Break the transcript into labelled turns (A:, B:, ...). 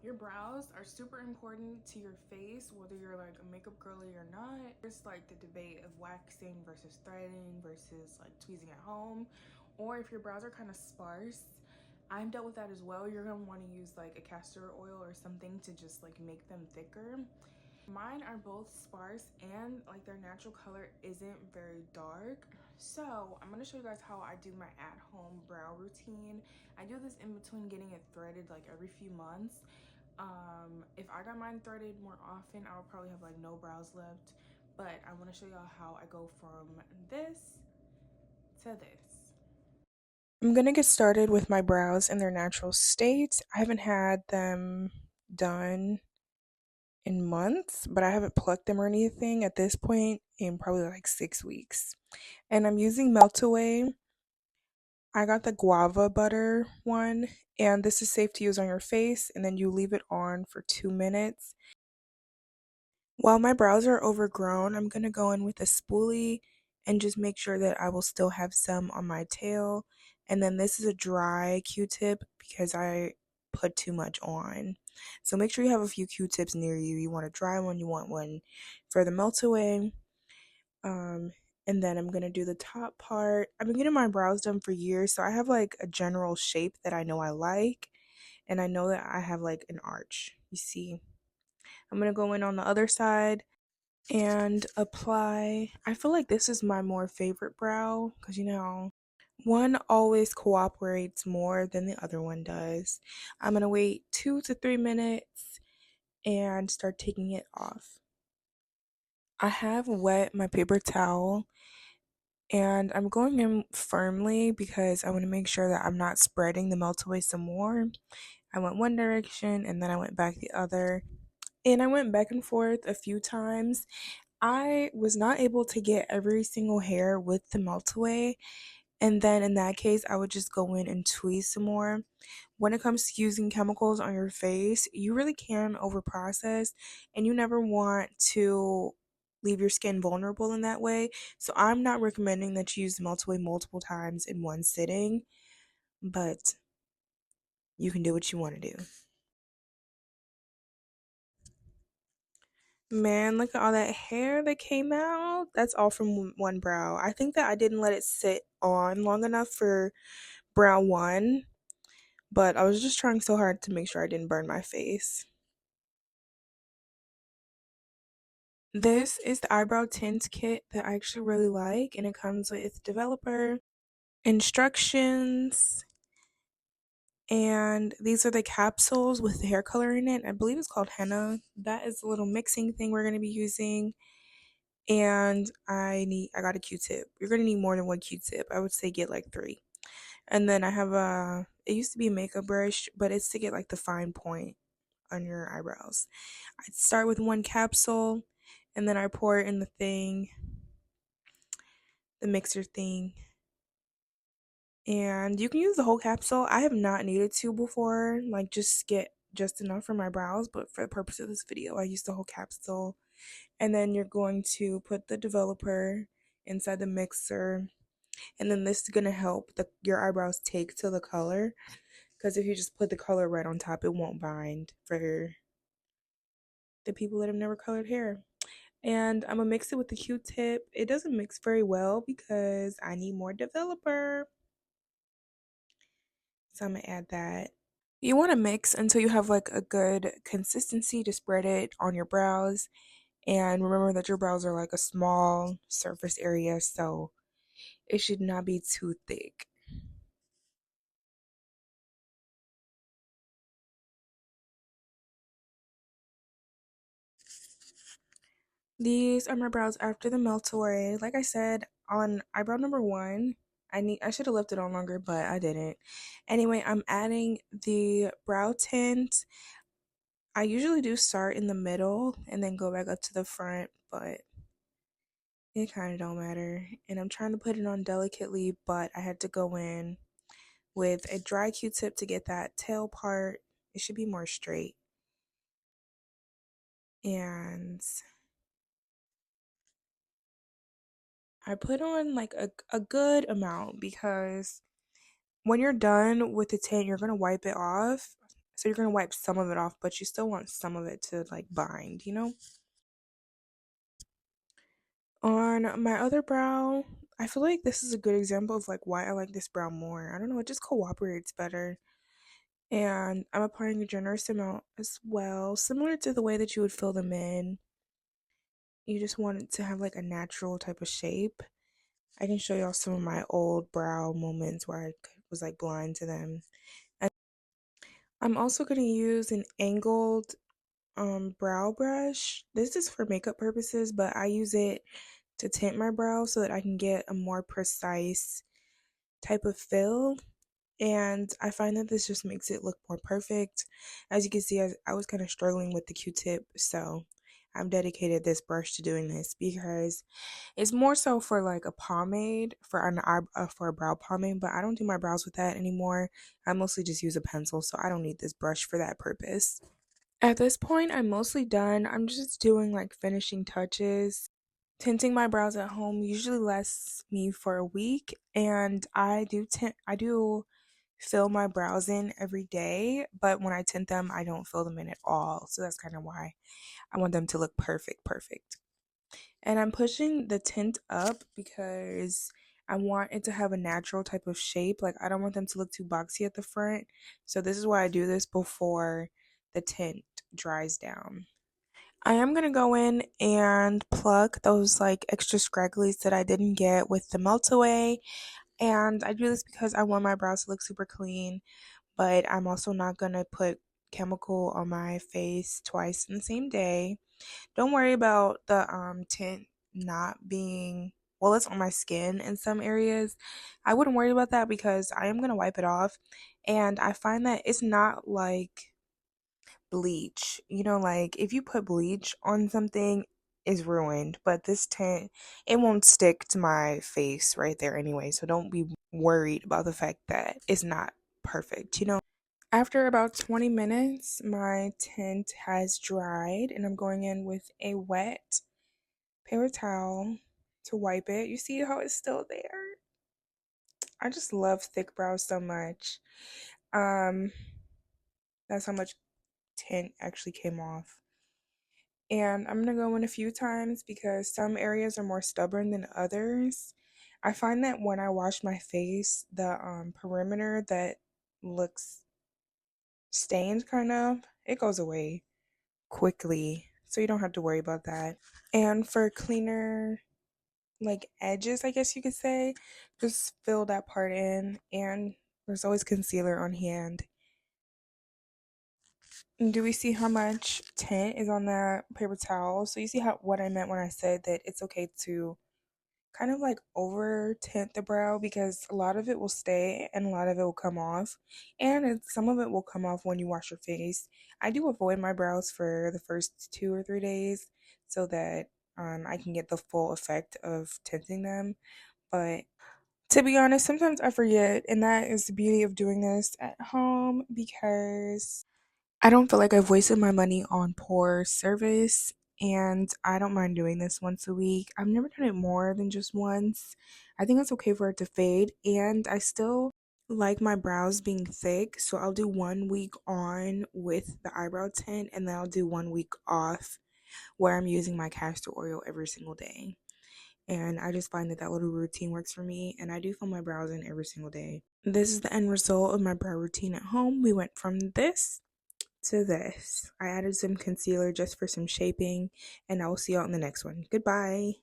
A: Your brows are super important to your face, whether you're like a makeup girly or not. There's like the debate of waxing versus threading versus like tweezing at home, or if your brows are kind of sparse. I've dealt with that as well. You're gonna want to use like a castor oil or something to just like make them thicker. Mine are both sparse and like their natural color isn't very dark. So I'm gonna show you guys how I do my at-home brow routine. I do this in between getting it threaded like every few months. If I got mine threaded more often, I would probably have like no brows left. But I want to show y'all how I go from this to this. I'm gonna get started with my brows in their natural state. I haven't had them done in months, but I haven't plucked them or anything at this point in probably like 6 weeks. And I'm using Meltoway. I got the guava butter one, and this is safe to use on your face, and then you leave it on for 2 minutes. While my brows are overgrown, I'm gonna go in with a spoolie and just make sure that I will still have some on my tail. And then this is a dry Q-tip because I put too much on. So make sure you have a few Q-tips near you. You want a dry one, you want one for the melt away. And then I'm gonna do the top part. I've been getting my brows done for years, so I have like a general shape that I know I like, and I know that I have like an arch. You see, I'm gonna go in on the other side and apply. I feel like this is my more favorite brow because one always cooperates more than the other one does. I'm gonna wait 2 to 3 minutes and start taking it off. I have wet my paper towel and I'm going in firmly because I want to make sure that I'm not spreading the melt away some more. I went one direction and then I went back the other, and I went back and forth a few times. I was not able to get every single hair with the melt away, and then in that case, I would just go in and tweeze some more. When it comes to using chemicals on your face, you really can overprocess, and you never want to leave your skin vulnerable in that way. So I'm not recommending that you use the Meltaway multiple times in one sitting, but you can do what you want to do. Man, look at all that hair that came out. That's all from one brow. I think that I didn't let it sit on long enough for brow one, but I was just trying so hard to make sure I didn't burn my face. This is the eyebrow tint kit that I actually really like, and it comes with developer instructions, and these are the capsules with the hair color in it. I believe it's called henna. That is the little mixing thing we're going to be using. And I got a Q-tip. You're going to need more than one Q-tip. I would say get like 3. And then I have it used to be a makeup brush, but it's to get like the fine point on your eyebrows. I start with one capsule and then I pour it in the mixer thing. And you can use the whole capsule. I have not needed to before, like just get just enough for my brows, but for the purpose of this video, I used the whole capsule. And then you're going to put the developer inside the mixer, and then this is going to help your eyebrows take to the color, because if you just put the color right on top, it won't bind for the people that have never colored hair. And I'm gonna mix it with the Q-tip. It doesn't mix very well because I need more developer, so I'm gonna add that. You want to mix until you have like a good consistency to spread it on your brows. And remember that your brows are like a small surface area, so it should not be too thick. These are my brows after the melt away. Like I said, on eyebrow number 1, I should have left it on longer, but I didn't. Anyway, I'm adding the brow tint. I usually do start in the middle and then go back up to the front, but it kind of don't matter. And I'm trying to put it on delicately, but I had to go in with a dry Q-tip to get that tail part. It should be more straight. And I put on like a good amount because when you're done with the tint, you're going to wipe it off. So you're going to wipe some of it off, but you still want some of it to like bind, you know? On my other brow, I feel like this is a good example of like why I like this brow more. I don't know, it just cooperates better. And I'm applying a generous amount as well, similar to the way that you would fill them in. You just want it to have like a natural type of shape. I can show y'all some of my old brow moments where I was like blind to them. And I'm also going to use an angled brow brush. This is for makeup purposes, but I use it to tint my brow so that I can get a more precise type of fill. And I find that this just makes it look more perfect. As you can see, I was kind of struggling with the Q-tip, so I've dedicated this brush to doing this because it's more so for like a pomade, for a brow pomade, but I don't do my brows with that anymore. I mostly just use a pencil, so I don't need this brush for that purpose. At this point, I'm mostly done. I'm just doing like finishing touches. Tinting my brows at home usually lasts me for a week, and I do fill my brows in every day, but when I tint them, I don't fill them in at all. So that's kind of why I want them to look perfect. And I'm pushing the tint up because I want it to have a natural type of shape. Like, I don't want them to look too boxy at the front. So this is why I do this before the tint dries down. I am going to go in and pluck those like extra scragglies that I didn't get with the Meltoway. And I do this because I want my brows to look super clean, but I'm also not going to put chemical on my face twice in the same day. Don't worry about the tint not being, well, it's on my skin in some areas. I wouldn't worry about that because I am going to wipe it off. And I find that it's not like bleach. You know, like if you put bleach on something, is ruined. But this tint, it won't stick to my face right there anyway. So don't be worried about the fact that it's not perfect, you know? After about 20 minutes, my tint has dried and I'm going in with a wet paper towel to wipe it. You see how it's still there? I just love thick brows so much. Um, that's how much tint actually came off. And I'm gonna go in a few times because some areas are more stubborn than others. I find that when I wash my face, the perimeter that looks stained kind of, it goes away quickly. So you don't have to worry about that. And for cleaner like edges, I guess you could say, just fill that part in, and there's always concealer on hand. And do we see how much tint is on that paper towel? So you see how what I meant when I said that it's okay to kind of like over tint the brow because a lot of it will stay and a lot of it will come off, and some of it will come off when you wash your face. I do avoid my brows for the first 2 or 3 days so that I can get the full effect of tinting them. But to be honest, sometimes I forget, and that is the beauty of doing this at home because I don't feel like I've wasted my money on poor service, and I don't mind doing this once a week. I've never done it more than just once. I think it's okay for it to fade, and I still like my brows being thick, so I'll do 1 week on with the eyebrow tint, and then I'll do 1 week off where I'm using my castor oil every single day. And I just find that that little routine works for me, and I do fill my brows in every single day. This is the end result of my brow routine at home. We went from this to this. I added some concealer just for some shaping, and I will see y'all in the next one. Goodbye.